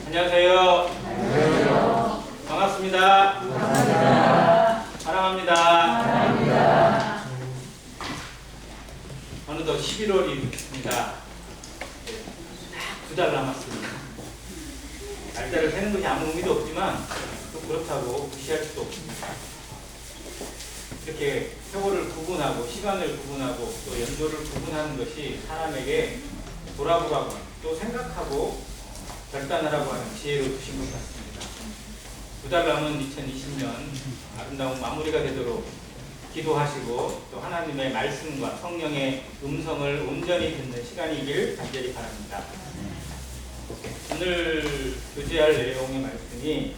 안녕하세요. 안녕하세요. 반갑습니다. 반갑습니다. 사랑합니다. 사랑합니다. 어느덧 11월이 됐습니다. 딱 2달 남았습니다. 날짜를 세는 것이 아무 의미도 없지만 또 그렇다고 무시할 수도 없습니다. 이렇게 세월을 구분하고 시간을 구분하고 또 연도를 구분하는 것이 사람에게 돌아보라고 또 생각하고 결단하라고 하는 지혜로 주신 것 같습니다. 2달 남은 2020년 아름다운 마무리가 되도록 기도하시고 또 하나님의 말씀과 성령의 음성을 온전히 듣는 시간이길 간절히 바랍니다. 오늘 교제할 내용의 말씀이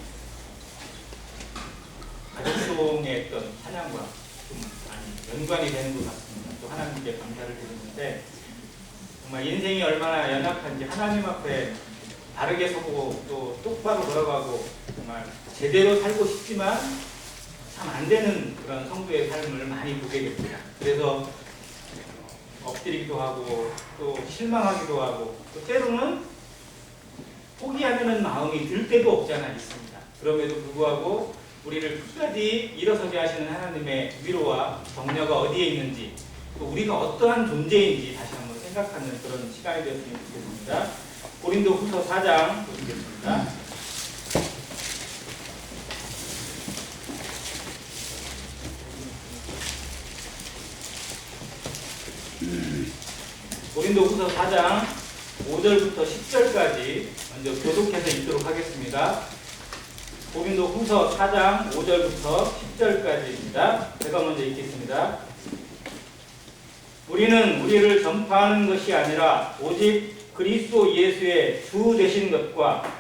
가족송의 어떤 찬양과 좀 많이 연관이 되는 것 같습니다. 또 하나님께 감사를 드리는데 정말 인생이 얼마나 연약한지 하나님 앞에 바르게 서고 또 똑바로 걸어가고 정말 제대로 살고 싶지만 참 안 되는 그런 성도의 삶을 많이 보게 됩니다. 그래서 엎드리기도 하고 또 실망하기도 하고 또 때로는 포기하려는 마음이 들 때도 없지 않아 있습니다. 그럼에도 불구하고 우리를 끝까지 일어서게 하시는 하나님의 위로와 격려가 어디에 있는지 또 우리가 어떠한 존재인지 다시 한번 생각하는 그런 시간이 되었으면 좋겠습니다. 고린도후서 4장 보시겠습니다. 고린도후서 4장 5절부터 10절까지 먼저 교독해서 읽도록 하겠습니다. 고린도후서 4장 5절부터 10절까지입니다. 제가 먼저 읽겠습니다. 우리는 우리를 전파하는 것이 아니라 오직 그리스도 예수의 주 되신 것과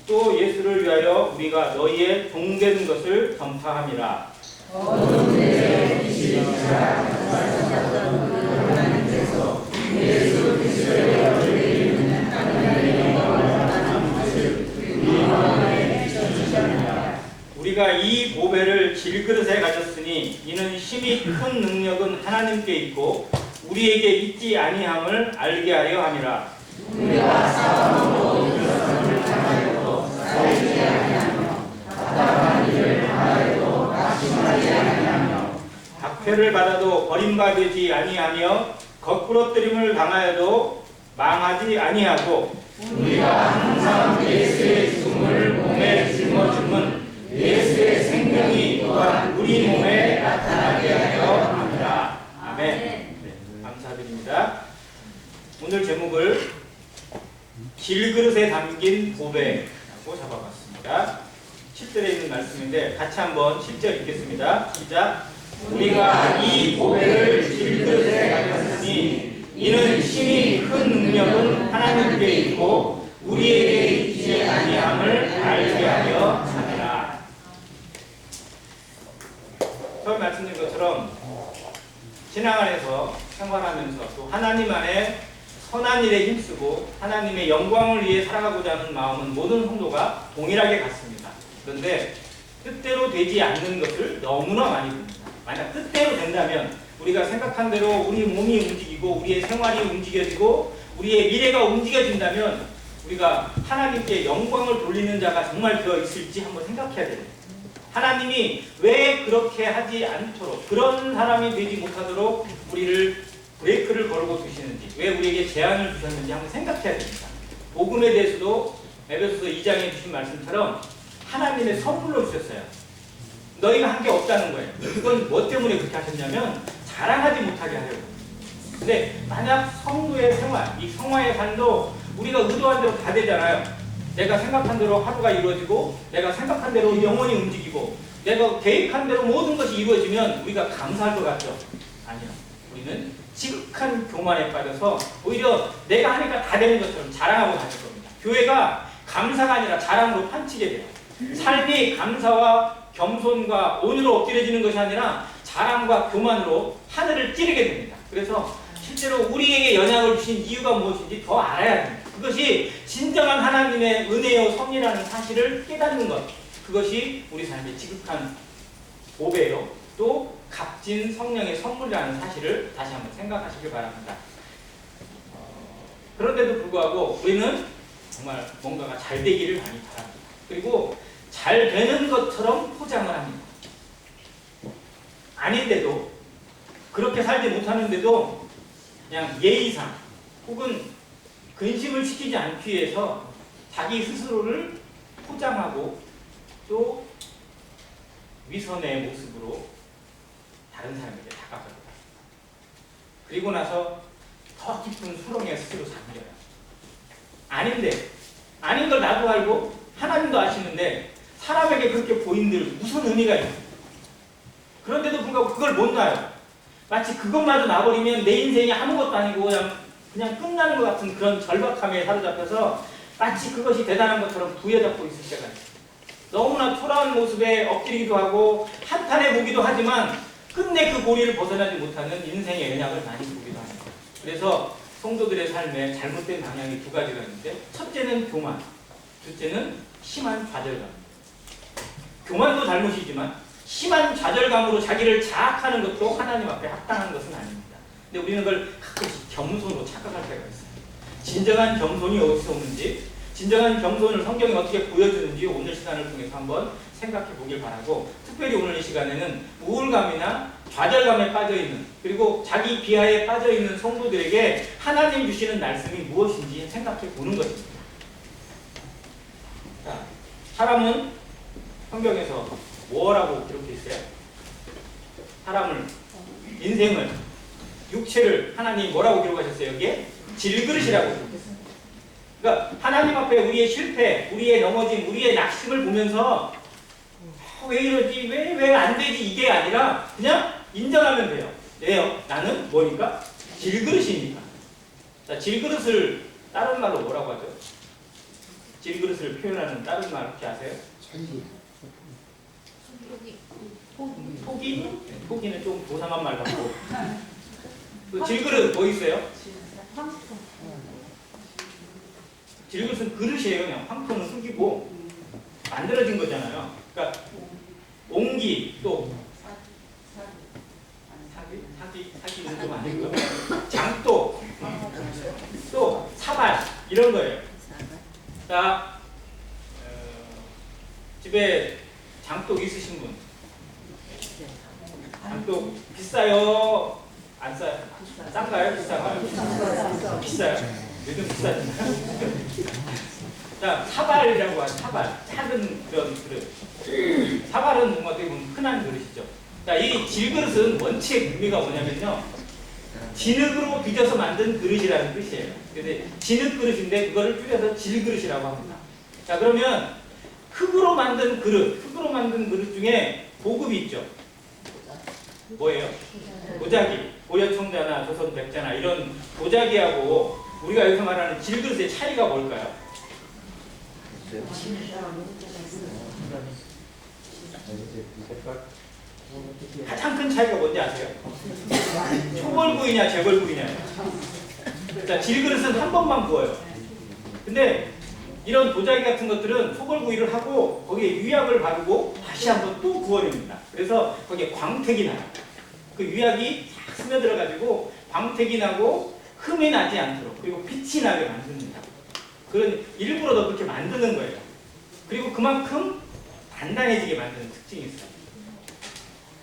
또 예수를 위하여 우리가 너희의 종된 것을 전파함이라. 어둠 때에 빛이 비추셨던 그 하나님께서 예수 그리스도의 얼굴에 있는 하나님의 영광을 받는 것을 우리 마음에 비춰주셨느니라. 우리가 이 보배를 질그릇에 가졌으니 이는 심히 큰 능력은 하나님께 있고 우리에게 있지 아니함을 알게 하려 함이라. 우리가 싸움으로 일어섬을 당하여도 살지 아니하며 답답한 일을 당하여도 낙심하지 아니하며 박해를 받아도 버림받지 아니하며 거꾸러뜨림을 당하여도 망하지 아니하고 우리가 항상 예수의 죽음을 몸에 짊어짐은 예수의 생명이 또한 우리 몸에 나타나게 하려 합니다. 아멘. 네, 감사드립니다. 오늘 제목을 질그릇에 담긴 보배라고 잡아봤습니다. 10절에 있는 말씀인데 같이 한번 10절 읽겠습니다. 시작. 우리가 이 보배를 질그릇에 가졌으니 이는 심히 큰 능력은 하나님께 있고 우리에게 있지 아니함을 알게 하려 함이라. 처음 말씀드린 것처럼 신앙 안에서 생활하면서 또 하나님 안에 선한 일에 힘쓰고 하나님의 영광을 위해 살아가고자 하는 마음은 모든 성도가 동일하게 갖습니다. 그런데 뜻대로 되지 않는 것을 너무나 많이 봅니다. 만약 뜻대로 된다면 우리가 생각한 대로 우리 몸이 움직이고 우리의 생활이 움직여지고 우리의 미래가 움직여진다면 우리가 하나님께 영광을 돌리는 자가 정말 되어 있을지 한번 생각해야 됩니다. 하나님이 왜 그렇게 하지 않도록 그런 사람이 되지 못하도록 우리를 브레이크를 걸고 두시는지 왜 우리에게 제한을 주셨는지 한번 생각해야 됩니다. 복음에 대해서도 에베소서 2장에 주신 말씀처럼 하나님의 선물로 주셨어요. 너희가 한 게 없다는 거예요. 그건 뭐 때문에 그렇게 하셨냐면 자랑하지 못하게 하려고. 근데 만약 성도의 생활, 이 성화의 삶도 우리가 의도한 대로 다 되잖아요. 내가 생각한 대로 하루가 이루어지고 내가 생각한 대로 영혼이 움직이고 내가 계획한 대로 모든 것이 이루어지면 우리가 감사할 것 같죠? 아니요. 우리는 지극한 교만에 빠져서 오히려 내가 하니까 다 되는 것처럼 자랑하고 다닐 겁니다. 교회가 감사가 아니라 자랑으로 판치게 돼요. 삶이 감사와 겸손과 온유로 엎드려지는 것이 아니라 자랑과 교만으로 하늘을 찌르게 됩니다. 그래서 실제로 우리에게 연약을 주신 이유가 무엇인지 더 알아야 됩니다. 그것이 진정한 하나님의 은혜요 섭리라는 사실을 깨닫는 것, 그것이 우리 삶의 지극한 보배요 또 값진 성령의 선물이라는 사실을 다시 한번 생각하시길 바랍니다. 그런데도 불구하고 우리는 정말 뭔가가 잘 되기를 많이 바랍니다. 그리고 잘 되는 것처럼 포장을 합니다. 아닌데도, 그렇게 살지 못하는데도 그냥 예의상 혹은 근심을 시키지 않기 위해서 자기 스스로를 포장하고 또 위선의 모습으로 다른 사람에게 다가갑니다. 그리고 나서 더 깊은 수렁에 스스로 잠겨요. 아닌데, 아닌 걸 나도 알고 하나님도 아시는데 사람에게 그렇게 보인들 무슨 의미가 있어요? 그런데도 불구하고 그걸 못 놔요. 마치 그것마저 놔버리면 내 인생이 아무것도 아니고 그냥 끝나는 것 같은 그런 절박함에 사로잡혀서 마치 그것이 대단한 것처럼 부여잡고 있을 때가 있어요. 너무나 초라한 모습에 엎드리기도 하고 한탄해 보기도 하지만 끝내 그 고리를 벗어나지 못하는 인생의 연약을 많이 보기도 합니다. 그래서 성도들의 삶에 잘못된 방향이 두 가지가 있는데, 첫째는 교만, 둘째는 심한 좌절감. 교만도 잘못이지만 심한 좌절감으로 자기를 자학하는 것도 하나님 앞에 합당한 것은 아닙니다. 근데 우리는 그걸 가끔씩 겸손으로 착각할 때가 있어요. 진정한 겸손이 어디서 오는지, 진정한 겸손을 성경이 어떻게 보여주는지 오늘 시간을 통해서 한번 생각해 보길 바라고, 특별히 오늘 이 시간에는 우울감이나 좌절감에 빠져있는, 그리고 자기 비하에 빠져있는 성도들에게 하나님 주시는 말씀이 무엇인지 생각해 보는 것입니다. 자, 사람은 성경에서 뭐라고 기록되어 있어요? 사람을, 인생을, 육체를 하나님이 뭐라고 기록하셨어요? 여기에 질그릇이라고 기록했어요. 그러니까 하나님 앞에 우리의 실패, 우리의 넘어짐, 우리의 낙심을 보면서 왜 이러지? 왜 안 되지? 이게 아니라 그냥 인정하면 돼요. 왜요? 나는 뭐니까? 질그릇이니까. 자, 질그릇을 다른 말로 뭐라고 하죠? 질그릇을 표현하는 다른 말 혹시 아세요? 토기? 토기는 좀 고상한 말 같고. 그 질그릇 뭐 있어요? 질그릇은 그릇이에요. 그냥 황토는 흙이고 만들어진 거잖아요. 그러니까 옹기, 또 사기는 좀 아니고요. 장독, 또 사발 이런 거예요. 자, 집에 장독 있으신 분? 장독 비싸요? 안 싸요? 싼가요? 비싸요? 비싸요? 요즘 비싸잖아요. 자, 사발이라고 하죠. 사발. 작은 그런 그릇. 사발은 뭔가 어떻게 보면 흔한 그릇이죠. 자, 이 질그릇은 원칙의 의미가 뭐냐면요, 진흙으로 빚어서 만든 그릇이라는 뜻이에요. 그래서 진흙 그릇인데 그거를 줄여서 질그릇이라고 합니다. 자, 그러면 흙으로 만든 그릇 중에 보급이 있죠. 뭐예요? 도자기, 고려청자나 조선 백자나 이런 도자기하고 우리가 여기서 말하는 질그릇의 차이가 뭘까요? 가장 큰 차이가 뭔지 아세요? 초벌구이냐 재벌구이냐예요. 자, 질그릇은 한 번만 구워요. 근데 이런 도자기 같은 것들은 초벌구이를 하고 거기에 유약을 바르고 다시 한번 또 구워냅니다. 그래서 거기에 광택이 나요. 그 유약이 싹 스며들어가지고 광택이 나고 흠이 나지 않도록, 그리고 빛이 나게 만듭니다. 그런 일부러 더 그렇게 만드는 거예요. 그리고 그만큼 단단해지게 만드는 특징이 있어요.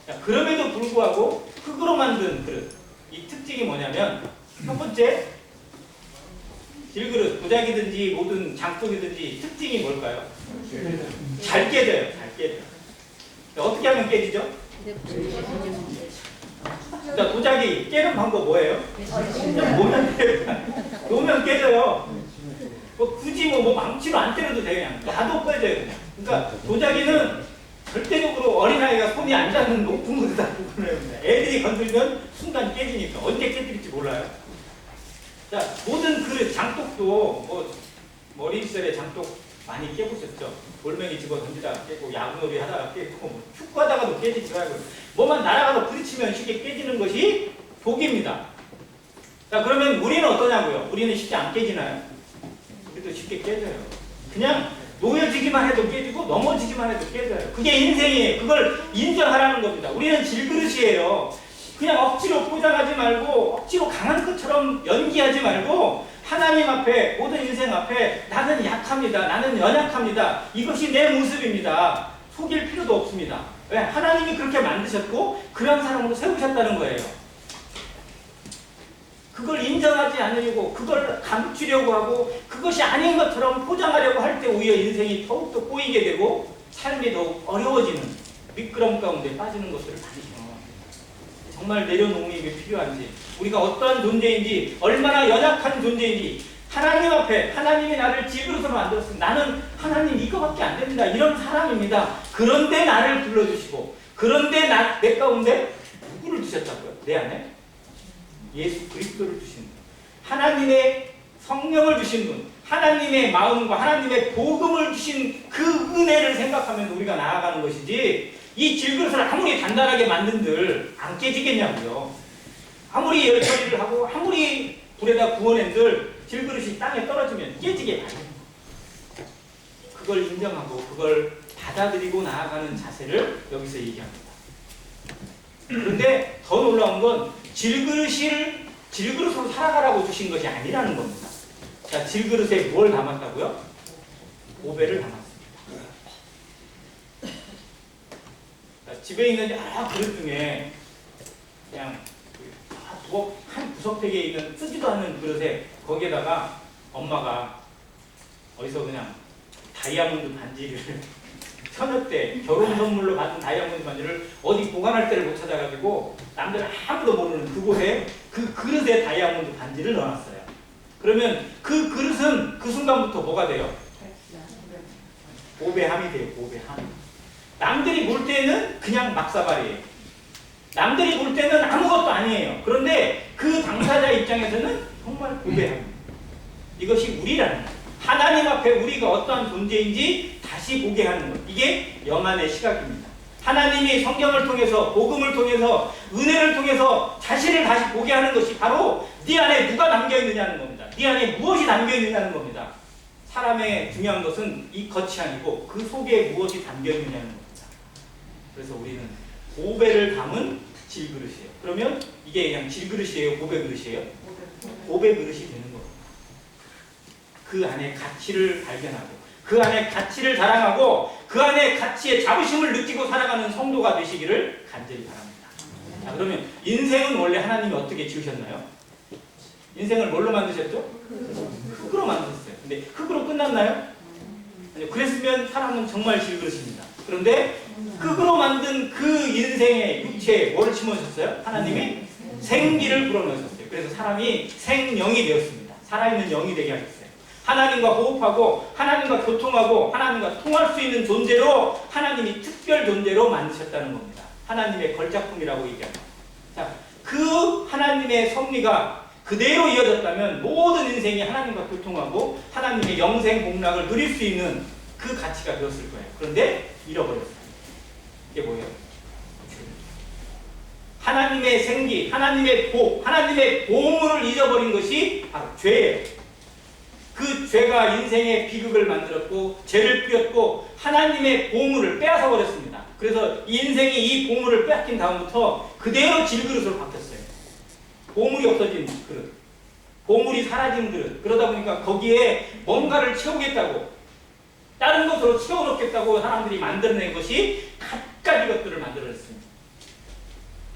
자, 그럼에도 불구하고 흙으로 만든 그릇, 이 특징이 뭐냐면, 첫 번째, 질그릇, 도자기든지 모든 장독이든지 특징이 뭘까요? 잘 깨져요. 잘 깨져요. 자, 어떻게 하면 깨지죠? 자, 도자기 깨는 방법 뭐예요? 그냥 놓으면 깨져요. 뭐 굳이 뭐 망치로 안 때려도 돼요. 그냥 놔도 깨져요. 그냥. 그러니까 도자기는 절대적으로 어린아이가 손이 안 닿는 높은 곳에다 놓습니다. 애들이 건들면 순간 깨지니까 언제 깨질지 몰라요. 자, 모든 그릇, 장독도 뭐 어린 시절에 장독 많이 깨보셨죠? 돌멩이 집어 던지다가 깨고, 야구놀이 하다가 깨고, 뭐 축구하다가도 깨지지 말고, 뭐만 날아가서 부딪히면 쉽게 깨지는 것이 독입니다. 자, 그러면 우리는 어떠냐고요? 우리는 쉽게 안 깨지나요? 우리도 쉽게 깨져요. 그냥 놓여지기만 해도 깨지고 넘어지기만 해도 깨져요. 그게 인생이에요. 그걸 인정하라는 겁니다. 우리는 질그릇이에요. 그냥 억지로 포장하지 말고 억지로 강한 것처럼 연기하지 말고 하나님 앞에, 모든 인생 앞에 나는 약합니다. 나는 연약합니다. 이것이 내 모습입니다. 속일 필요도 없습니다. 왜? 하나님이 그렇게 만드셨고 그런 사람으로 세우셨다는 거예요. 그걸 인정하지 않으려고, 그걸 감추려고 하고 그것이 아닌 것처럼 포장하려고 할 때 오히려 인생이 더욱더 꼬이게 되고 삶이 더욱 어려워지는 미끄럼 가운데 빠지는 것들을 많이 경험합니다. 정말 내려놓음이 왜 필요한지, 우리가 어떠한 존재인지, 얼마나 연약한 존재인지, 하나님 앞에 하나님이 나를 집으로서 만들었습니다. 나는 하나님 이거밖에 안 됩니다. 이런 사람입니다. 그런데 나를 불러주시고, 그런데 내 가운데 누구를 두셨다고요? 내 안에? 예수 그리스도를 주신 분, 하나님의 성령을 주신 분, 하나님의 마음과 하나님의 복음을 주신 그 은혜를 생각하면서 우리가 나아가는 것이지, 이 질그릇을 아무리 단단하게 만든들 안 깨지겠냐고요. 아무리 열처리를 하고 아무리 불에다 구워낸들 질그릇이 땅에 떨어지면 깨지게 마련입니다. 그걸 인정하고 그걸 받아들이고 나아가는 자세를 여기서 얘기합니다. 그런데 더 놀라운 건 질그릇으로 살아가라고 주신 것이 아니라는 겁니다. 자, 질그릇에 뭘 담았다고요? 보배를 담았습니다. 자, 집에 있는 여러 그릇 중에 그냥 한 구석택에 있는 쓰지도 않는 그릇에 거기에다가 엄마가 어디서 그냥 다이아몬드 반지를 처녀 때 결혼 선물로 받은 다이아몬드 반지를 어디 보관할 때를 못 찾아가지고 남들 아무도 모르는 그곳에 그 그릇에 다이아몬드 반지를 넣어놨어요. 그러면 그 그릇은 그 순간부터 뭐가 돼요? 보배함이 돼요. 보배함. 남들이 볼 때는 그냥 막사발이에요. 남들이 볼 때는 아무것도 아니에요. 그런데 그 당사자 입장에서는 정말 보배함. 이것이 우리라는 거예요. 하나님 앞에 우리가 어떠한 존재인지 다시 보게 하는 것. 이게 영안의 시각입니다. 하나님이 성경을 통해서, 복음을 통해서, 은혜를 통해서 자신을 다시 보게 하는 것이 바로 네 안에 누가 담겨있느냐는 겁니다. 네 안에 무엇이 담겨있느냐는 겁니다. 사람의 중요한 것은 이 겉이 아니고 그 속에 무엇이 담겨있느냐는 겁니다. 그래서 우리는 보배를 담은 질그릇이에요. 그러면 이게 그냥 질그릇이에요? 보배 그릇이에요? 보배 그릇이 되는 겁니다. 그 안에 가치를 발견하고, 그 안에 가치를 자랑하고, 그 안에 가치의 자부심을 느끼고 살아가는 성도가 되시기를 간절히 바랍니다. 자, 그러면 인생은 원래 하나님이 어떻게 지으셨나요? 인생을 뭘로 만드셨죠? 흙으로 만드셨어요. 근데 흙으로 끝났나요? 아니요. 그랬으면 사람은 정말 질그릇입니다. 그런데 흙으로 만든 그 인생의 육체에 뭐를 심어주셨어요? 하나님이 생기를 불어넣으셨어요. 그래서 사람이 생영이 되었습니다. 살아있는 영이 되게 하셨어요. 하나님과 호흡하고 하나님과 교통하고 하나님과 통할 수 있는 존재로, 하나님이 특별 존재로 만드셨다는 겁니다. 하나님의 걸작품이라고 얘기합니다. 자, 그 하나님의 섭리가 그대로 이어졌다면 모든 인생이 하나님과 교통하고 하나님의 영생 복락을 누릴 수 있는 그 가치가 되었을 거예요. 그런데 잃어버렸어요. 이게 뭐예요? 하나님의 생기, 하나님의 복, 하나님의 보물을 잊어버린 것이 바로 죄예요. 그 죄가 인생의 비극을 만들었고 죄를 뿌렸고 하나님의 보물을 빼앗아 버렸습니다. 그래서 인생이 이 보물을 빼앗긴 다음부터 그대로 질그릇으로 바뀌었어요. 보물이 없어진 그릇, 보물이 사라진 그릇. 그러다 보니까 거기에 뭔가를 채우겠다고, 다른 것으로 채워놓겠다고 사람들이 만들어낸 것이 갖가지 것들을 만들어냈습니다.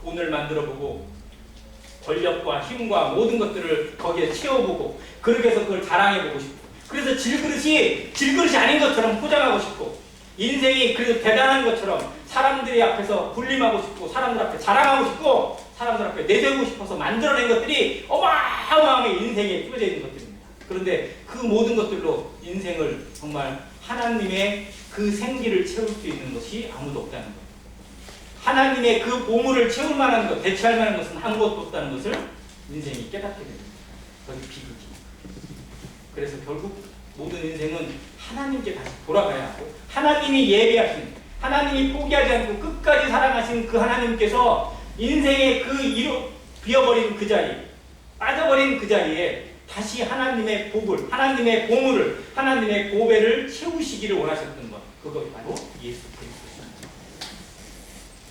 돈을 만들어보고 권력과 힘과 모든 것들을 거기에 채워보고, 그렇게 해서 그걸 자랑해보고 싶고, 그래서 질그릇이 아닌 것처럼 포장하고 싶고, 인생이 그래도 대단한 것처럼 사람들이 앞에서 군림하고 싶고, 사람들 앞에 자랑하고 싶고, 사람들 앞에 내세우고 싶어서 만들어낸 것들이 어마어마하게 인생에 뿌려져 있는 것들입니다. 그런데 그 모든 것들로 인생을 정말 하나님의 그 생기를 채울 수 있는 것이 아무도 없다는 거예요. 하나님의 그 보물을 채울 만한 것, 대체할 만한 것은 아무것도 없다는 것을 인생이 깨닫게 됩니다. 그것이 비극이. 그래서 결국 모든 인생은 하나님께 다시 돌아가야 하고, 하나님이 예배하신, 하나님이 포기하지 않고 끝까지 사랑하신 그 하나님께서 인생의 그 비어버린 그 자리, 빠져버린 그 자리에 다시 하나님의 복을, 하나님의 보물을, 하나님의 보배를 채우시기를 원하셨던 것, 그것이 바로 예수 그리스도입니다.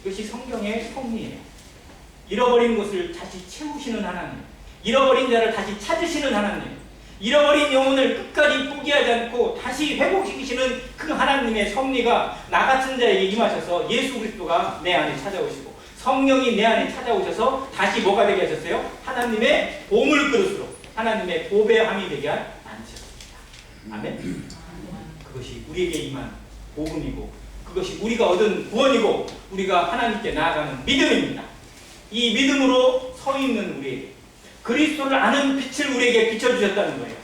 이것이 성경의 섭리예요. 잃어버린 것을 다시 채우시는 하나님, 잃어버린 자를 다시 찾으시는 하나님, 잃어버린 영혼을 끝까지 포기하지 않고 다시 회복시키시는 그 하나님의 섭리가 나 같은 자에게 임하셔서 예수 그리스도가 내 안에 찾아오시고 성령이 내 안에 찾아오셔서 다시 뭐가 되게 하셨어요? 하나님의 보물 그릇으로 하나님의 보배함이 되게 만드셨습니다. 아멘. 그것이 우리에게 임한 복음이고 그것이 우리가 얻은 구원이고 우리가 하나님께 나아가는 믿음입니다. 이 믿음으로 서 있는 우리에게 그리스도를 아는 빛을 우리에게 비춰주셨다는 거예요.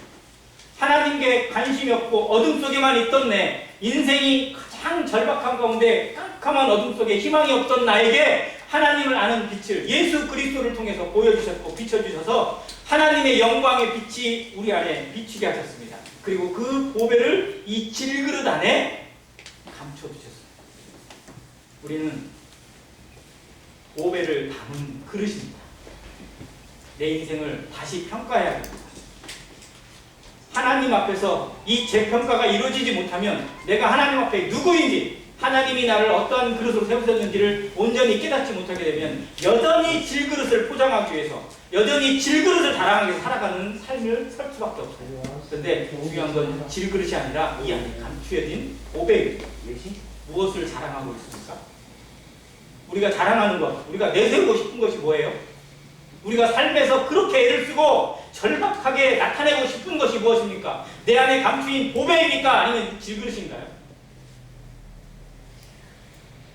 하나님께 관심이 없고 어둠 속에만 있던 내 인생이 가장 절박한 가운데 깜깜한 어둠 속에 희망이 없던 나에게 하나님을 아는 빛을 예수 그리스도를 통해서 보여주셨고 비춰주셔서 하나님의 영광의 빛이 우리 안에 비추게 하셨습니다. 그리고 그 보배를 이 질그릇 안에 감춰주셨습니다. 우리는 보배를 담은 그릇입니다. 내 인생을 다시 평가해야 합니다. 하나님 앞에서 이 재평가가 이루어지지 못하면 내가 하나님 앞에 누구인지 하나님이 나를 어떠한 그릇으로 세우셨는지를 온전히 깨닫지 못하게 되면 여전히 질그릇을 포장하기 위해서 여전히 질그릇을 자랑하기 위해서 살아가는 삶을 살 수밖에 없어요. 그런데 중요한 건 질그릇이 아니라 이 안에 감추어진 보배입니다. 무엇을 자랑하고 있습니까? 우리가 자랑하는 것, 우리가 내세우고 싶은 것이 뭐예요? 우리가 삶에서 그렇게 애를 쓰고 절박하게 나타내고 싶은 것이 무엇입니까? 내 안에 감추인 보배입니까? 아니면 질그릇인가요?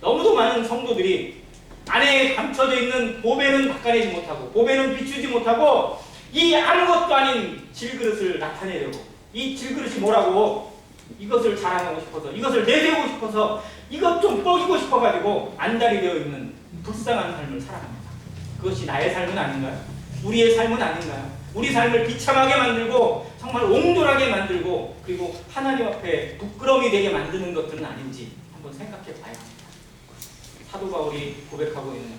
너무도 많은 성도들이 안에 감춰져 있는 보배는 닦아내지 못하고 보배는 비추지 못하고 이 아무것도 아닌 질그릇을 나타내려고 이 질그릇이 뭐라고 이것을 자랑하고 싶어서 이것을 내세우고 싶어서 이것 좀 뻐기고 싶어가지고 안달이 되어 있는 불쌍한 삶을 살아갑니다. 그것이 나의 삶은 아닌가요? 우리의 삶은 아닌가요? 우리 삶을 비참하게 만들고 정말 옹졸하게 만들고 그리고 하나님 앞에 부끄러움이 되게 만드는 것들은 아닌지 한번 생각해 봐야 합니다. 사도 바울이 고백하고 있는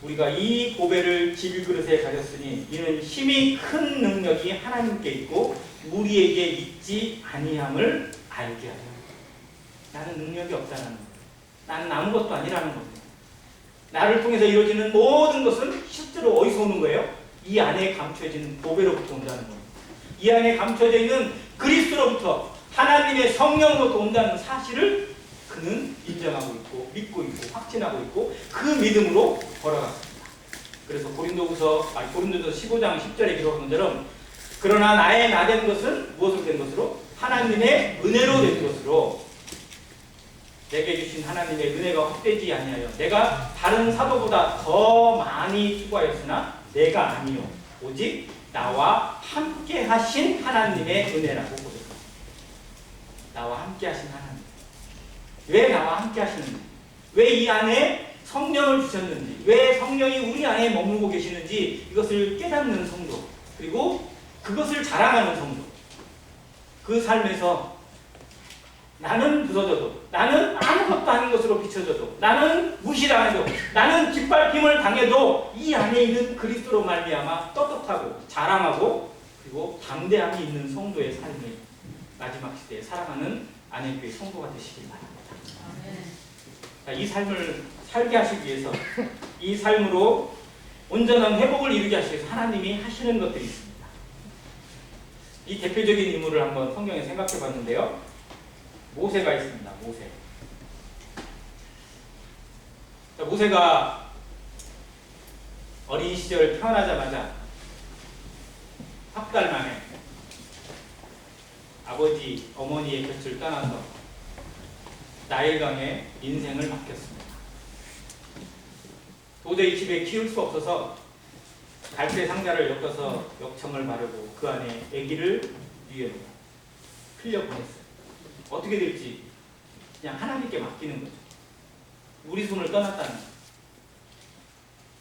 우리가 이 보배를 질그릇에 가졌으니 이는 힘이 큰 능력이 하나님께 있고 우리에게 있지 아니함을 알게 하려. 나는 능력이 없다는 거예요. 나는 아무것도 아니라는 겁니다. 나를 통해서 이루어지는 모든 것은 실제로 어디서 오는 거예요? 이 안에 감춰진 보배로부터 온다는 겁니다. 이 안에 감춰져 있는 그리스도로부터 하나님의 성령으로부터 온다는 사실을 그는 인정하고 있고 믿고 있고 확신하고 있고 그 믿음으로 걸어갔습니다. 그래서 고린도서 15장 10절에 기록한 것처럼 그러나 나의 나 된 것은 무엇으로 된 것으로? 하나님의 은혜로 된 것으로 내게 주신 하나님의 은혜가 헛되지 아니하여 내가 다른 사도보다 더 많이 수고하였으나 내가 아니요 오직 나와 함께 하신 하나님의 은혜라고 고백합니다. 나와 함께 하신 하나님. 왜 나와 함께 하시는지, 왜 이 안에 성령을 주셨는지, 왜 성령이 우리 안에 머물고 계시는지 이것을 깨닫는 성도, 그리고 그것을 자랑하는 성도. 그 삶에서 나는 부서져도, 나는 아무것도 아닌 것으로 비춰져도, 나는 무시당해도, 나는 짓밟힘을 당해도 이 안에 있는 그리스도로 말미암아 떳떳하고 자랑하고 그리고 담대함이 있는 성도의 삶을 마지막 시대에 살아가는 안회교회 성도가 되시길 바랍니다. 이 삶을 살게 하시기 위해서 이 삶으로 온전한 회복을 이루게 하시기 위해서 하나님이 하시는 것들이 있습니다. 이 대표적인 인물을 한번 성경에 생각해 봤는데요. 모세가 있습니다. 모세가 어린 시절 태어나자마자 석 달 만에 아버지, 어머니의 곁을 떠나서 나일강에 인생을 맡겼습니다. 도저히 집에 키울 수 없어서 갈대 상자를 엮어서 역청을 바르고 그 안에 아기를 위에 흘려보냈어요. 어떻게 될지 그냥 하나님께 맡기는 거죠. 우리 손을 떠났다는 거죠.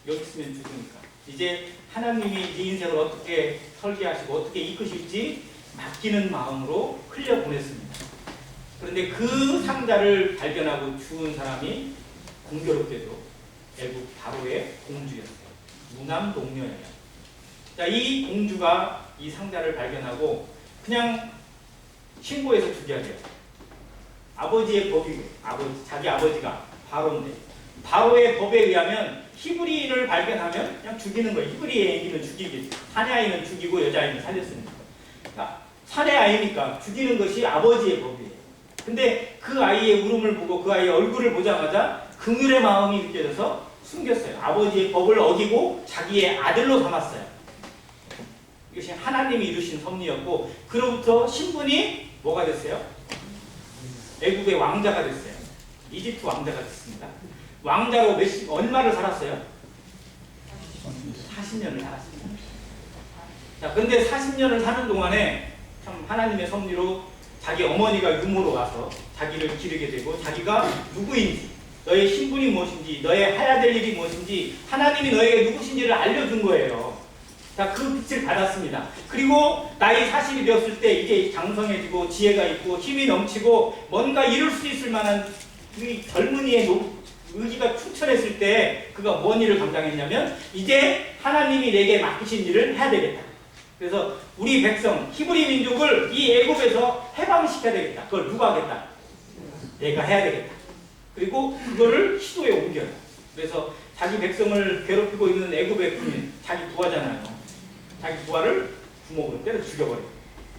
여기 있으면 죽으니까. 이제 하나님이 네 인생을 어떻게 설계하시고 어떻게 이끄실지 맡기는 마음으로 흘려보냈습니다. 그런데 그 상자를 발견하고 죽은 사람이 공교롭게도 애국 바로의 공주였어요. 무남 동녀예요. 자, 이 공주가 이 상자를 발견하고 그냥 신고해서 죽여야 돼요. 아버지의 법이 자기 아버지가 바로인데 바로의 법에 의하면 히브리인을 발견하면 그냥 죽이는 거예요. 히브리의 애기는 죽이겠죠. 사내아이는 죽이고 여자아이는 살렸으니까. 사내 아이니까 죽이는 것이 아버지의 법이에요. 근데 그 아이의 울음을 보고 그 아이의 얼굴을 보자마자 긍휼의 마음이 느껴져서 숨겼어요. 아버지의 법을 어기고 자기의 아들로 삼았어요. 이것이 하나님이 이루신 섭리였고, 그로부터 신분이 뭐가 됐어요? 애국의 왕자가 됐어요. 이집트 왕자가 됐습니다. 왕자로 얼마를 살았어요? 40년을 살았습니다. 자, 근데 40년을 사는 동안에 참 하나님의 섭리로 자기 어머니가 유모로 와서 자기를 기르게 되고, 자기가 누구인지, 너의 신분이 무엇인지, 너의 해야 될 일이 무엇인지, 하나님이 너에게 누구신지를 알려준 거예요. 자, 그 빛을 받았습니다. 그리고 나이 40이 되었을 때 이제 장성해지고 지혜가 있고 힘이 넘치고 뭔가 이룰 수 있을 만한 이 젊은이의 의지가 충천했을 때 그가 뭔 일을 감당했냐면, 이제 하나님이 내게 맡기신 일을 해야 되겠다. 그래서 우리 백성 히브리 민족을 이 애굽에서 해방시켜야 되겠다. 그걸 누가 하겠다? 내가 해야 되겠다. 그리고 그거를 시도에 옮겨요. 그래서 자기 백성을 괴롭히고 있는 애굽의 군인, 자기 부하잖아요. 자기 부하를 주먹으로 때려 죽여버려요.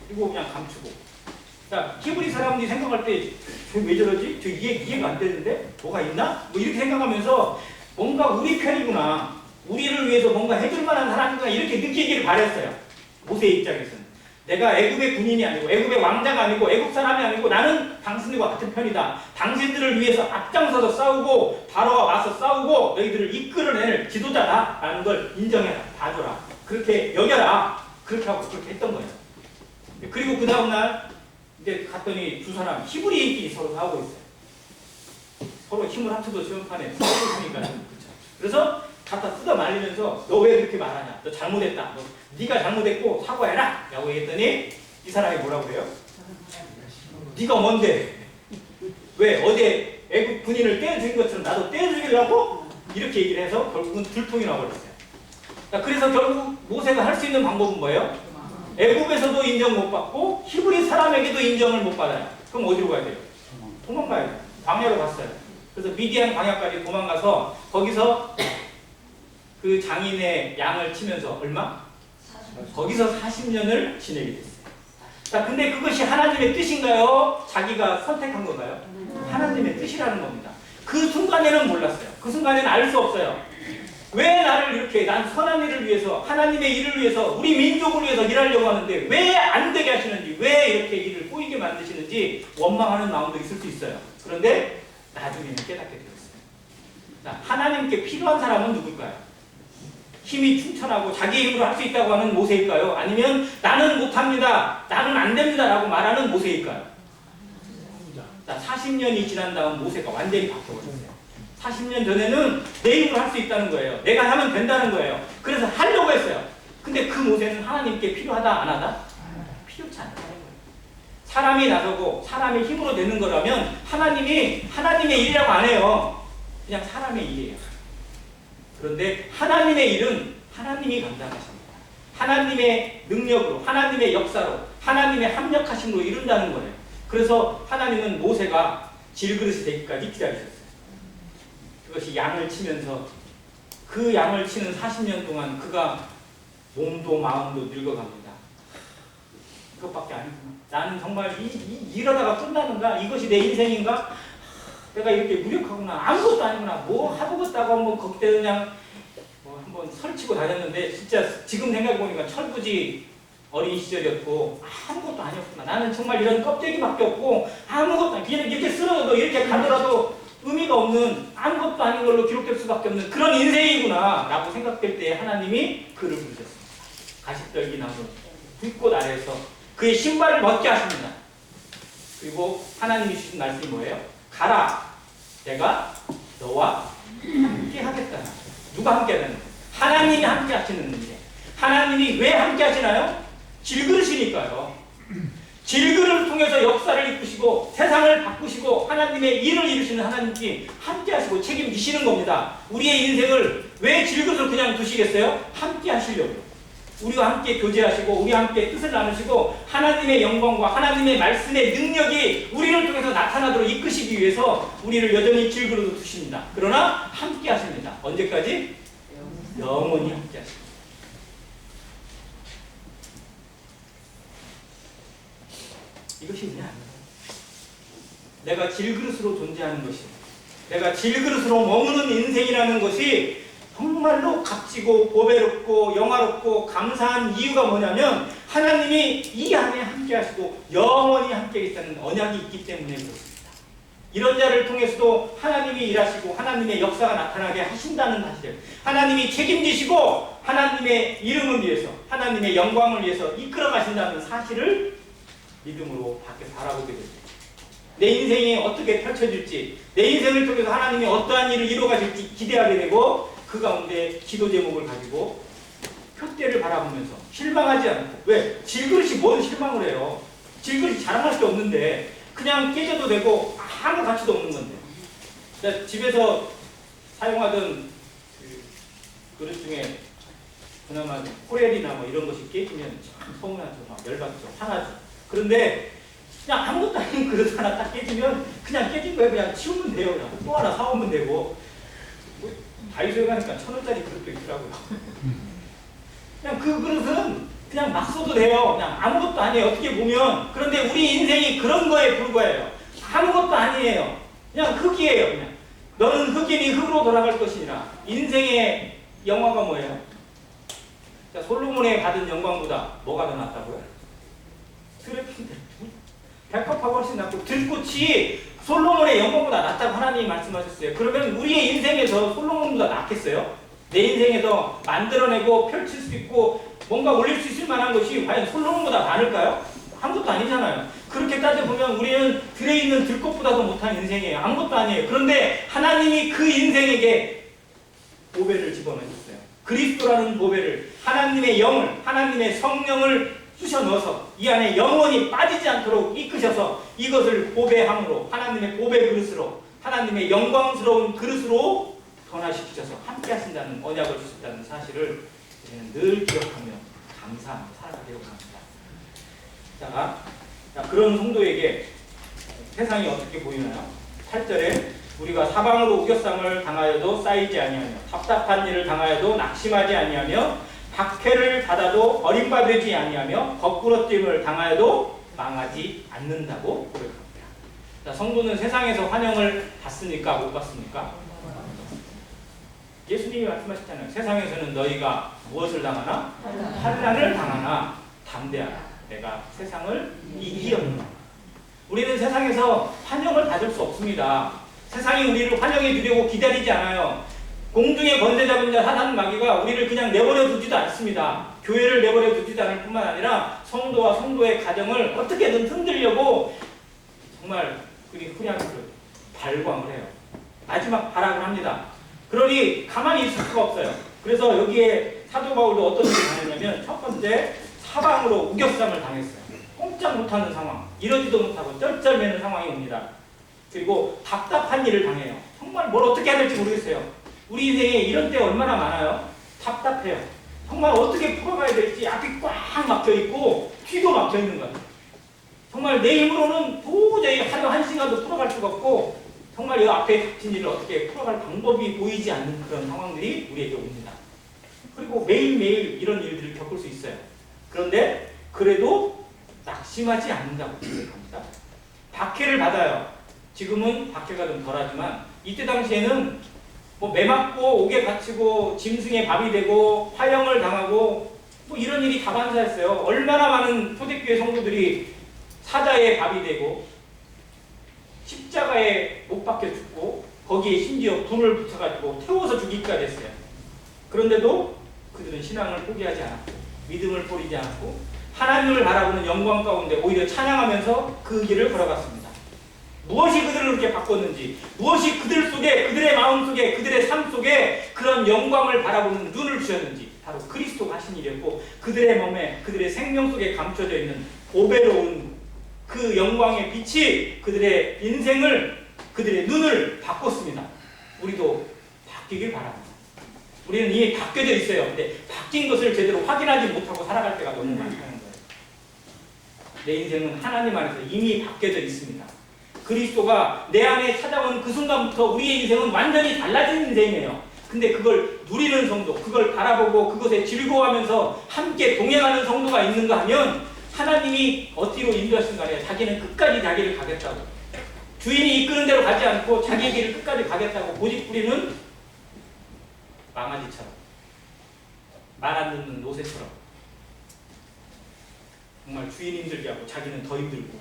그리고 그냥 감추고. 자, 히브리 사람들이 생각할 때 저 왜 저러지? 저 이해가 안 되는데? 뭐가 있나? 뭐 이렇게 생각하면서 뭔가 우리 편이구나, 우리를 위해서 뭔가 해줄 만한 사람이구나, 이렇게 느끼기를 바랬어요. 모세의 입장에서는. 내가 애굽의 군인이 아니고 애굽의 왕자가 아니고 애굽 사람이 아니고 나는 당신들과 같은 편이다. 당신들을 위해서 앞장서서 싸우고 바로와 와서 싸우고 너희들을 이끌어낼 지도자다 라는 걸 인정해라. 봐줘라. 그렇게 여겨라. 그렇게 하고 그렇게 했던 거예요. 그리고 그 다음날 이제 갔더니 두 사람 히브리인끼리 서로 싸우고 있어요. 서로 힘을 합쳐도 시험판에 싸우니까요. 그래서 갖다 뜯어 말리면서 너 왜 그렇게 말하냐? 너 잘못했다. 네가 잘못했고 사과해라. 라고 얘기했더니 이 사람이 뭐라고 해요? 네가 뭔데? 왜 어제 애국 군인을 떼어죽인 것처럼 나도 떼어죽이려고? 이렇게 얘기를 해서 결국은 들통이 나버렸어요. 그래서 결국 모세가 할 수 있는 방법은 뭐예요? 애국에서도 인정 못 받고 히브리 사람에게도 인정을 못 받아요. 그럼 어디로 가야 돼요? 도망가야 돼요. 광야로 갔어요. 그래서 미디안 광야까지 도망가서 거기서 그 장인의 양을 치면서 얼마? 거기서 40년을 지내게 됐어요. 자, 근데 그것이 하나님의 뜻인가요? 자기가 선택한 건가요? 하나님의 뜻이라는 겁니다. 그 순간에는 몰랐어요. 그 순간에는 알 수 없어요. 왜 나를 이렇게, 난 선한 일을 위해서, 하나님의 일을 위해서, 우리 민족을 위해서 일하려고 하는데 왜 안 되게 하시는지, 왜 이렇게 일을 꼬이게 만드시는지 원망하는 마음도 있을 수 있어요. 그런데 나중에는 깨닫게 되었어요. 자, 하나님께 필요한 사람은 누굴까요? 힘이 충천하고 자기 힘으로 할 수 있다고 하는 모세일까요? 아니면 나는 못합니다, 나는 안 됩니다 라고 말하는 모세일까요? 자, 40년이 지난 다음 모세가 완전히 바뀌어버렸어요. 40년 전에는 내 힘으로 할 수 있다는 거예요. 내가 하면 된다는 거예요. 그래서 하려고 했어요. 근데 그 모세는 하나님께 필요하다 안 하다? 필요치 않다는 거예요. 사람이 나서고 사람의 힘으로 되는 거라면 하나님이 하나님의 일이라고 안 해요. 그냥 사람의 일이에요. 그런데 하나님의 일은 하나님이 감당하십니다. 하나님의 능력으로, 하나님의 역사로, 하나님의 합력하심으로 이룬다는 거예요. 그래서 하나님은 모세가 질그릇이 되기까지 기다리셨어요. 그것이 양을 치면서 그 양을 치는 40년 동안 그가 몸도 마음도 늙어갑니다. 그것밖에 아니구나. 나는 정말 이러다가 끝나는가? 이것이 내 인생인가? 내가 이렇게 무력하구나. 아무것도 아니구나. 뭐 하고겠다고 한번 그때 그냥 뭐 한번 설치고 다녔는데 진짜 지금 생각해보니까 철부지 어린 시절이었고 아무것도 아니었구나. 나는 정말 이런 껍데기밖에 없고 아무것도 아니, 그냥 이렇게 쓰러져도 이렇게 가더라도 의미가 없는 아무것도 아닌 걸로 기록될 수밖에 없는 그런 인생이구나 라고 생각될 때 하나님이 그를 부르셨습니다. 가시떨기 나무 불꽃 아래에서 그의 신발을 벗게 하십니다. 그리고 하나님이 주신 말씀이 뭐예요? 가라, 내가 너와 함께 하겠다. 누가 함께 하는 거예요? 하나님이 함께 하시는데, 하나님이 왜 함께 하시나요? 질그릇이니까요. 질그릇을 통해서 역사를 이끄시고 세상을 바꾸시고 하나님의 일을 이루시는 하나님께 함께 하시고 책임지시는 겁니다. 우리의 인생을 왜 질그릇을 그냥 두시겠어요? 함께 하시려고요. 우리와 함께 교제하시고 우리와 함께 뜻을 나누시고 하나님의 영광과 하나님의 말씀의 능력이 우리를 통해서 나타나도록 이끄시기 위해서 우리를 여전히 질그릇으로 두십니다. 그러나 함께 하십니다. 언제까지? 영원히 함께 하십니다. 이것이 뭐냐? 내가 질그릇으로 존재하는 것이, 내가 질그릇으로 머무는 인생이라는 것이 정말로 값지고 보배롭고 영화롭고 감사한 이유가 뭐냐면 하나님이 이 안에 함께 하시고 영원히 함께 있다는 언약이 있기 때문에 그렇습니다. 이런 자를 통해서도 하나님이 일하시고 하나님의 역사가 나타나게 하신다는 사실, 하나님이 책임지시고 하나님의 이름을 위해서, 하나님의 영광을 위해서 이끌어 가신다는 사실을 믿음으로 밖에 바라보게 됩니다. 내 인생이 어떻게 펼쳐질지, 내 인생을 통해서 하나님이 어떠한 일을 이루어 가실지 기대하게 되고, 그 가운데 기도 제목을 가지고 표대를 바라보면서 실망하지 않고, 왜? 질그릇이 뭔 실망을 해요? 질그릇이 자랑할 게 없는데 그냥 깨져도 되고 아무 가치도 없는 건데. 집에서 사용하던 그 그릇 중에 그나마 코렐이나 뭐 이런 것이 깨지면 참 서운하죠. 막 열받죠. 화나죠. 그런데 그냥 아무것도 아닌 그릇 하나 딱 깨지면 그냥 깨진 거예요. 그냥 치우면 돼요. 그냥 또 하나 사오면 되고. 뭐 다이소에 가니까 1,000원짜리 그릇도 있더라고요. 그냥 그 그릇은 그냥 막 써도 돼요. 그냥 아무것도 아니에요. 어떻게 보면. 그런데 우리 인생이 그런 거에 불과해요. 아무것도 아니에요. 그냥 흙이에요. 그냥. 너는 흙이니 흙으로 돌아갈 것이니라. 인생의 영화가 뭐예요? 자, 솔로몬이 받은 영광보다 뭐가 더 낫다고요? 드레핀데 백합하고 훨씬 낫고 들꽃이 솔로몬의 영광보다 낫다고 하나님이 말씀하셨어요. 그러면 우리의 인생에서 솔로몬보다 낫겠어요? 내 인생에서 만들어내고 펼칠 수 있고 뭔가 올릴 수 있을 만한 것이 과연 솔로몬보다 많을까요? 아무것도 아니잖아요. 그렇게 따져보면 우리는 들에 있는 들꽃보다도 못한 인생이에요. 아무것도 아니에요. 그런데 하나님이 그 인생에게 보배를 집어넣으셨어요. 그리스도라는 보배를, 하나님의 영을, 하나님의 성령을 쑤셔 넣어서 이 안에 영원히 빠지지 않도록 이끄셔서 이것을 보배함으로, 하나님의 보배 그릇으로, 하나님의 영광스러운 그릇으로 변화시키셔서 함께 하신다는 언약을 주셨다는 사실을 우리는 늘 기억하며 감사하며 살아가기로 합니다. 자, 그런 성도에게 세상이 어떻게 보이나요? 8절에 우리가 사방으로 우겨쌈을 당하여도 쌓이지 아니하며 답답한 일을 당하여도 낙심하지 아니하며 박해를 받아도 어림바되지 아니하며 거꾸러짐을 당하여도 망하지 않는다고 고백합니다. 자, 성도는 세상에서 환영을 받습니까? 못 받습니까? 예수님이 말씀하셨잖아요. 세상에서는 너희가 무엇을 당하나? 환난을 당하나 담대하라. 내가 세상을 이기었노라. 우리는 세상에서 환영을 받을 수 없습니다. 세상이 우리를 환영해 주려고 기다리지 않아요. 공중의 권세 잡은 자 사단 마귀가 우리를 그냥 내버려 두지도 않습니다. 교회를 내버려 두지도 않을 뿐만 아니라 성도와 성도의 가정을 어떻게든 흔들려고 정말 그리 후량으로 발광을 해요. 마지막 발악을 합니다. 그러니 가만히 있을 수가 없어요. 그래서 여기에 사도 바울도 어떤 일을 당했냐면 첫 번째, 사방으로 우겨쌈을 당했어요. 꼼짝 못하는 상황, 이러지도 못하고 쩔쩔매는 상황이 옵니다. 그리고 답답한 일을 당해요. 정말 뭘 어떻게 해야 될지 모르겠어요. 우리 인생에 이런 때 얼마나 많아요? 답답해요. 정말 어떻게 풀어가야 될지 앞이 꽉 막혀있고 뒤도 막혀있는 거예요. 정말 내 힘으로는 도저히 하루 한 시간도 풀어갈 수가 없고 정말 이 앞에 닥친 일을 어떻게 풀어갈 방법이 보이지 않는 그런 상황들이 우리에게 옵니다. 그리고 매일매일 이런 일들을 겪을 수 있어요. 그런데 그래도 낙심하지 않는다고 생각합니다. 박해를 받아요. 지금은 박해가 좀 덜하지만 이때 당시에는 뭐 매맞고 옥에 갇히고 짐승의 밥이 되고 화형을 당하고 뭐 이런 일이 다반사였어요. 얼마나 많은 초대교회 성도들이 사자의 밥이 되고 십자가에 못 박혀 죽고 거기에 심지어 불을 붙여가지고 태워서 죽이기까지 했어요. 그런데도 그들은 신앙을 포기하지 않았고 믿음을 버리지 않았고 하나님을 바라보는 영광 가운데 오히려 찬양하면서 그 길을 걸어갔습니다. 무엇이 그들을 그렇게 바꿨는지, 무엇이 그들 속에, 그들의 마음 속에, 그들의 삶 속에 그런 영광을 바라보는 눈을 주셨는지 바로 그리스도가 하신 일이었고 그들의 몸에, 그들의 생명 속에 감춰져 있는 보배로운 그 영광의 빛이 그들의 인생을, 그들의 눈을 바꿨습니다. 우리도 바뀌길 바랍니다. 우리는 이미 바뀌어져 있어요. 근데 바뀐 것을 제대로 확인하지 못하고 살아갈 때가 너무 많다는 거예요. 내 인생은 하나님 안에서 이미 바뀌어져 있습니다. 그리스도가 내 안에 찾아온 그 순간부터 우리의 인생은 완전히 달라진 인생이에요. 근데 그걸 누리는 성도, 그걸 바라보고 그것에 즐거워하면서 함께 동행하는 성도가 있는가 하면 하나님이 어디로 인도하신 간에 자기는 끝까지 자기를 가겠다고, 주인이 이끄는 대로 가지 않고 자기의 길을 끝까지 가겠다고 고집부리는 망아지처럼, 말 안 듣는 노새처럼 정말 주인 힘들게 하고 자기는 더 힘들고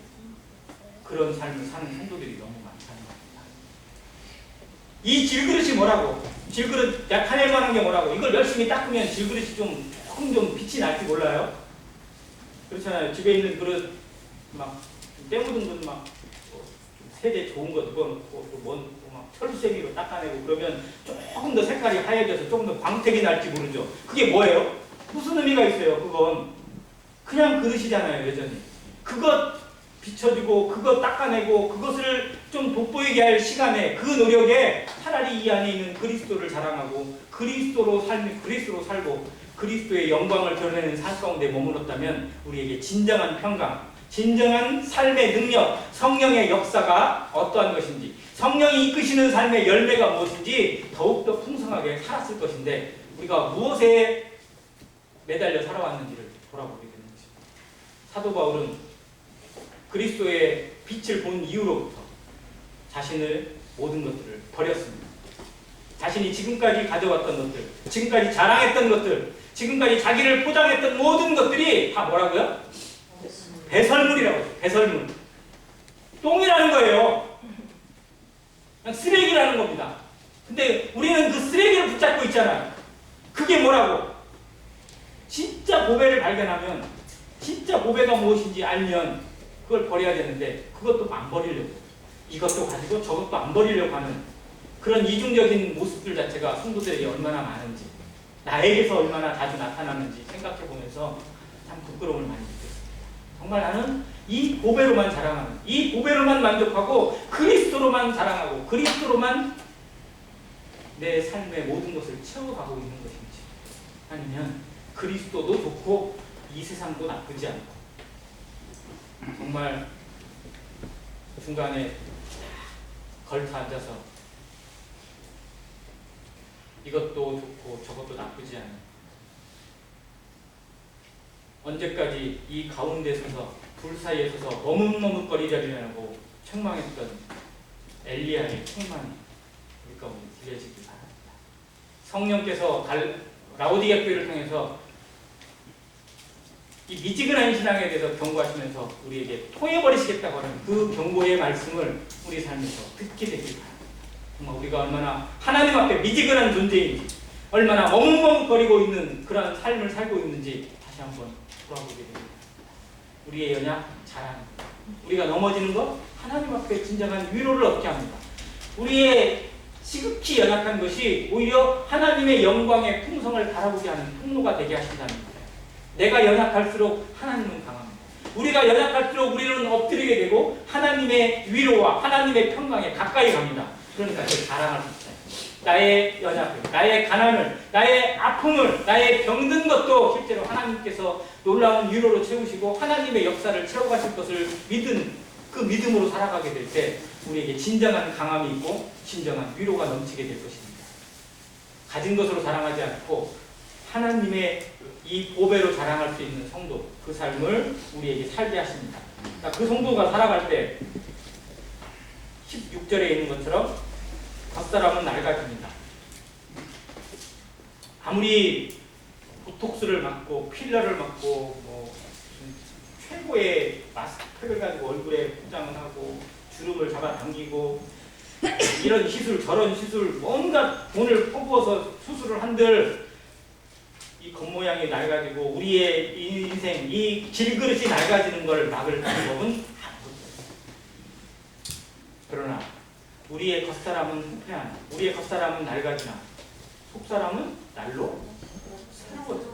그런 삶을 사는 성도들이 너무 많다는 겁니다. 이 질그릇이 뭐라고? 질그릇 나타낼 만한 게 뭐라고? 이걸 열심히 닦으면 질그릇이 조금 좀 빛이 날지 몰라요? 그렇잖아요. 집에 있는 그릇 막 때 묻은 것 막 세제 좋은 거 넣어놓고 막 철수세미로 닦아내고 그러면 조금 더 색깔이 하얘져서 조금 더 광택이 날지 모르죠. 그게 뭐예요? 무슨 의미가 있어요? 그건 그냥 그릇이잖아요. 여전히 그것 비춰주고 그것 닦아내고 그것을 좀 돋보이게 할 시간에 그 노력에 차라리 이 안에 있는 그리스도를 자랑하고 그리스도로 살고 그리스도의 영광을 드러내는 삶 가운데 머물렀다면 우리에게 진정한 평강, 진정한 삶의 능력, 성령의 역사가 어떠한 것인지, 성령이 이끄시는 삶의 열매가 무엇인지 더욱더 풍성하게 살았을 것인데 우리가 무엇에 매달려 살아왔는지를 돌아보게 되는 것입니다. 사도 바울은 그리스도의 빛을 본 이후로부터 자신을 모든 것들을 버렸습니다. 자신이 지금까지 가져왔던 것들, 지금까지 자랑했던 것들, 지금까지 자기를 포장했던 모든 것들이 다 뭐라고요? 배설물이라고 해요. 배설물. 똥이라는 거예요. 그냥 쓰레기라는 겁니다. 근데 우리는 그 쓰레기를 붙잡고 있잖아요. 그게 뭐라고? 진짜 보배를 발견하면, 진짜 보배가 무엇인지 알면 그걸 버려야 되는데 그것도 안 버리려고, 이것도 가지고 저것도 안 버리려고 하는 그런 이중적인 모습들 자체가 성도들에게 얼마나 많은지, 나에게서 얼마나 자주 나타나는지 생각해 보면서 참 부끄러움을 많이 느꼈습니다. 정말 나는 이 보배로만 자랑하는, 이 보배로만 만족하고 그리스도로만 자랑하고 그리스도로만 내 삶의 모든 것을 채워가고 있는 것인지, 아니면 그리스도도 좋고 이 세상도 나쁘지 않고 정말 중간에 걸터 앉아서 이것도 좋고 저것도 나쁘지 않은, 언제까지 이 가운데 서서 불 사이에 서서 머뭇머뭇거리려고 책망했던 엘리야의 책망이 우리 가운데 들려지기 바랍니다. 성령께서 라오디게 교회를 통해서 이 미지근한 신앙에 대해서 경고하시면서 우리에게 토해버리시겠다고 하는 그 경고의 말씀을 우리 삶에서 듣게 되길 바랍니다. 정말 우리가 얼마나 하나님 앞에 미지근한 존재인지, 얼마나 머뭇머뭇거리고 있는 그런 삶을 살고 있는지 다시 한번 돌아보게 됩니다. 우리의 연약, 자랑, 우리가 넘어지는 것, 하나님 앞에 진정한 위로를 얻게 합니다. 우리의 지극히 연약한 것이 오히려 하나님의 영광의 풍성을 바라보게 하는 통로가 되게 하신다는 거예요. 내가 연약할수록 하나님은 강합니다. 우리가 연약할수록 우리는 엎드리게 되고 하나님의 위로와 하나님의 평강에 가까이 갑니다. 그러니까 그 자랑할 수 있어요. 나의 연약을, 나의 가난을, 나의 아픔을, 나의 병든 것도 실제로 하나님께서 놀라운 위로로 채우시고 하나님의 역사를 채워가실 것을 믿은 그 믿음으로 살아가게 될 때 우리에게 진정한 강함이 있고 진정한 위로가 넘치게 될 것입니다. 가진 것으로 자랑하지 않고 하나님의 이 보배로 자랑할 수 있는 성도, 그 삶을 우리에게 살게 하십니다. 그 성도가 살아갈 때 16절에 있는 것처럼 겉사람은 낡아집니다. 아무리 보톡스를 맞고 필러를 맞고 뭐 최고의 마스크를 가지고 얼굴에 포장을 하고 주름을 잡아당기고 이런 시술 저런 시술 온갖 돈을 퍼부어서 수술을 한들 이 겉모양이 낡아지고 우리의 인생, 이 질그릇이 낡아지는 걸 막을 방법은 아무것도 없습니다. 그러나 우리의 겉사람은 후패하나, 우리의 겉사람은 낡아지나 속사람은 날로 새로워져.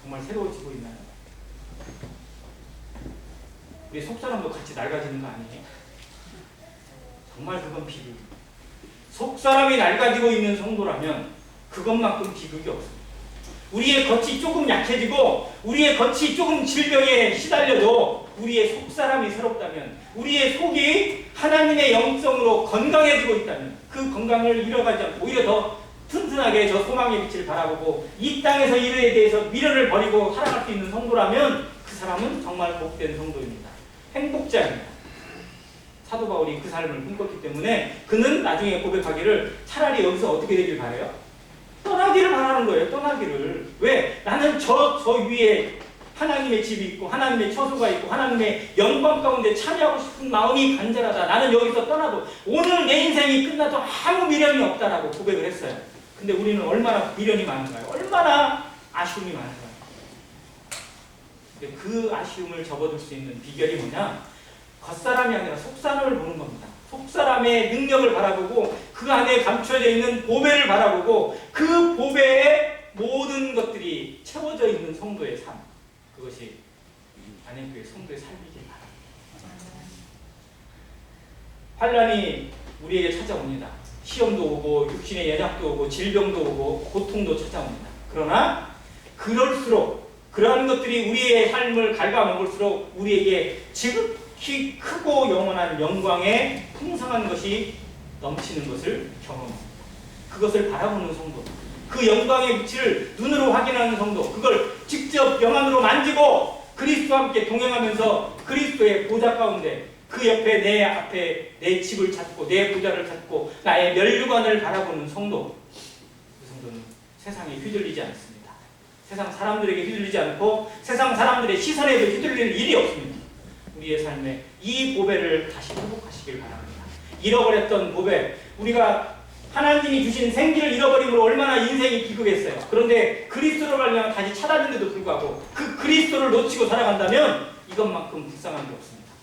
정말 새로워지고 있나요? 우리 속사람도 같이 낡아지는 거 아니에요? 정말 그건 비극. 속사람이 낡아지고 있는 성도라면 그것만큼 비극이 없습니다. 우리의 겉이 조금 약해지고 우리의 겉이 조금 질병에 시달려도 우리의 속사람이 새롭다면, 우리의 속이 하나님의 영성으로 건강해지고 있다면 그 건강을 잃어가지 않고 오히려 더 튼튼하게 저 소망의 빛을 바라보고 이 땅에서 일에 대해서 미련을 버리고 살아갈 수 있는 성도라면 그 사람은 정말 복된 성도입니다. 행복자입니다. 사도 바울이 그 삶을 꿈꿨기 때문에 그는 나중에 고백하기를 차라리 여기서 어떻게 되길 바래요? 떠나기를 바라는 거예요. 떠나기를. 왜? 나는 저 위에 하나님의 집이 있고 하나님의 처소가 있고 하나님의 영광 가운데 참여하고 싶은 마음이 간절하다. 나는 여기서 떠나도 오늘 내 인생이 끝나도 아무 미련이 없다라고 고백을 했어요. 근데 우리는 얼마나 미련이 많은가요? 얼마나 아쉬움이 많은가요? 근데 그 아쉬움을 접어들 수 있는 비결이 뭐냐? 겉사람이 아니라 속사람을 보는 겁니다. 속사람의 능력을 바라보고 그 안에 감춰져 있는 보배를 바라보고 그 보배에 모든 것들이 채워져 있는 성도의 삶. 그것이 안행교회 성도의 삶이길 바랍니다. 환란이 우리에게 찾아옵니다. 시험도 오고 육신의 연약도 오고 질병도 오고 고통도 찾아옵니다. 그러나 그럴수록 그러한 것들이 우리의 삶을 갉아먹을수록 우리에게 지극히 크고 영원한 영광의 풍성한 것이 넘치는 것을 경험합니다. 그것을 바라보는 성도, 그 영광의 빛을 눈으로 확인하는 성도, 그걸 직접 영안으로 만지고 그리스도와 함께 동행하면서 그리스도의 보좌 가운데 그 옆에 내 앞에 내 집을 찾고 내 보좌를 찾고 나의 멸류관을 바라보는 성도, 그 성도는 세상에 휘둘리지 않습니다. 세상 사람들에게 휘둘리지 않고 세상 사람들의 시선에도 휘둘릴 일이 없습니다. 우리의 삶에 이 보배를 다시 회복하시길 바랍니다. 잃어버렸던 보배, 우리가 하나님이 주신 생기를 잃어버림으로 얼마나 인생이 비극했어요. 그런데 그리스도로 말미암아 다시 찾아는데도 불구하고 그 그리스도를 놓치고 살아간다면 이것만큼 불쌍한 게 없습니다.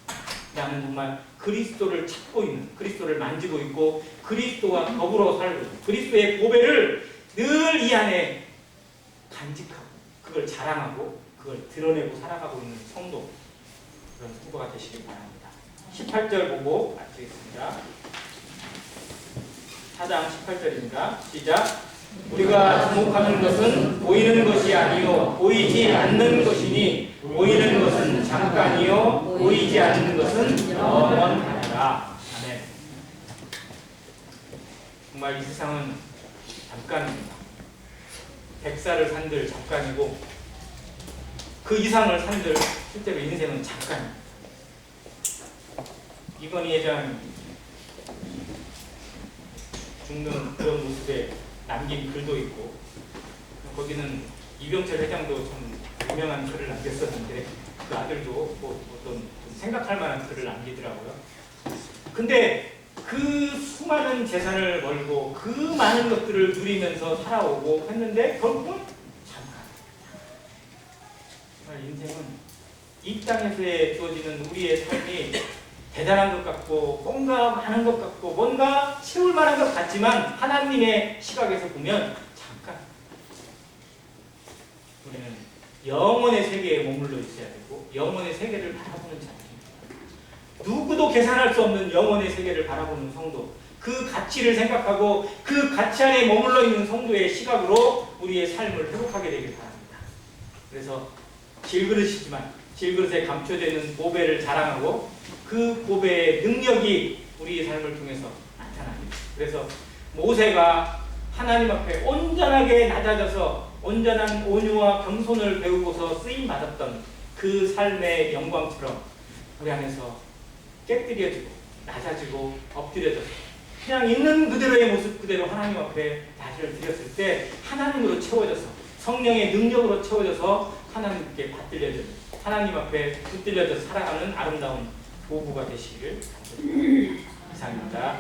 나는 정말 그리스도를 찾고 있는, 그리스도를 만지고 있고 그리스도와 더불어 살고 그리스도의 보배를 늘 이 안에 간직하고 그걸 자랑하고 그걸 드러내고 살아가고 있는 성도, 그런 성도가 되시길 바랍니다. 18절 보고 마치겠습니다. 4장 18절입니다. 시작. 우리가 주목하는 것은 보이는 것이 아니요 보이지 않는 것이니 보이는 것은 잠깐이요 보이지 않는 것은 영원하리라. 아멘. 정말 이 세상은 잠깐입니다. 100살을 산들 잠깐이고 그 이상을 산들 실제로 인생은 잠깐입니다. 이건희 회장 죽는 그런 모습에 남긴 글도 있고 거기는 이병철 회장도 참 유명한 글을 남겼었는데 그 아들도 뭐 어떤 좀 생각할 만한 글을 남기더라고요. 근데 그 수많은 재산을 벌고 그 많은 것들을 누리면서 살아오고 했는데 결국은 잠깐. 정말 인생은 이 땅에서의 주어지는 우리의 삶이 대단한 것 같고 뭔가 많은 것 같고 뭔가 채울 만한 것 같지만 하나님의 시각에서 보면 잠깐. 우리는 영원의 세계에 머물러 있어야 되고 영원의 세계를 바라보는 자입니다. 누구도 계산할 수 없는 영원의 세계를 바라보는 성도, 그 가치를 생각하고 그 가치 안에 머물러 있는 성도의 시각으로 우리의 삶을 회복하게 되길 바랍니다. 그래서 질그릇이지만 질그릇에 감춰져 있는 보배를 자랑하고 그 보배의 능력이 우리의 삶을 통해서 나타납니다. 그래서 모세가 하나님 앞에 온전하게 낮아져서 온전한 온유와 겸손을 배우고서 쓰임받았던 그 삶의 영광처럼 우리 안에서 깨뜨려지고 낮아지고 엎드려져서 그냥 있는 그대로의 모습 그대로 하나님 앞에 나를 드렸을 때 하나님으로 채워져서 성령의 능력으로 채워져서 하나님께 받들려져 하나님 앞에 붙들려져 살아가는 아름다운 보부가 되시기를 바랍니다. 이상입니다.